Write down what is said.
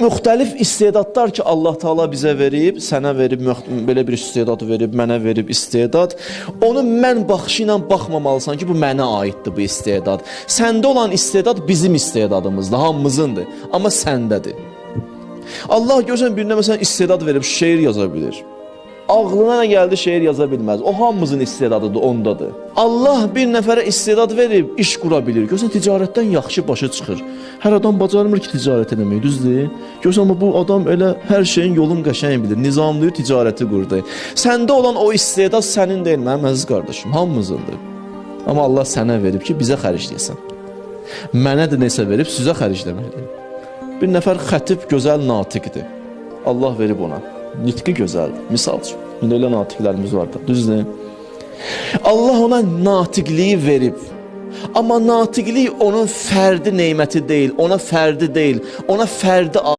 Müxtəlif istedadlar ki Allah Taala bizə verib, sənə verib, belə bir istedad verib, mənə verib istedad. Onu mən baxışı ilə baxmamalısan ki, bu mənə aiddir bu istedad. Səndə olan istedad bizim istedadımızdır, hamımızındır, amma səndədir. Allah görsən birinə məsələn istedad verib, şeir yaza bilir. Ağlına nə gəldi şeir yaza bilməz. O hamımızın istedadıdır, ondadır. Allah bir nəfərə istedad verib, iş qura bilir. Görsən ticarətdən yaxşı başa çıxır. Hər adam bacarmır ki, ticarət eləmək, düzdür? Görsən bu adam elə hər şeyin yolun qəşəng bilir, nizamlayır, ticarəti qurdu. Səndə olan o istedad sənin deyil, mənim əziz qardaşım, hamımızındır. Amma Allah sənə verib ki, bizə xərcləyəsən. Mənə də nəsə verib, sizə xərcləməkdir. Bir nəfər xətib gözəl natiqdir. Allah verib ona. Nitqi gözəldir. Misal üçün, indi elə natiqlərimiz var da, düzdür? Allah ona natiqliyi verib. Amma natiqlik onun fərdi neyməti deyil, ona fərdi deyil, ona fərdi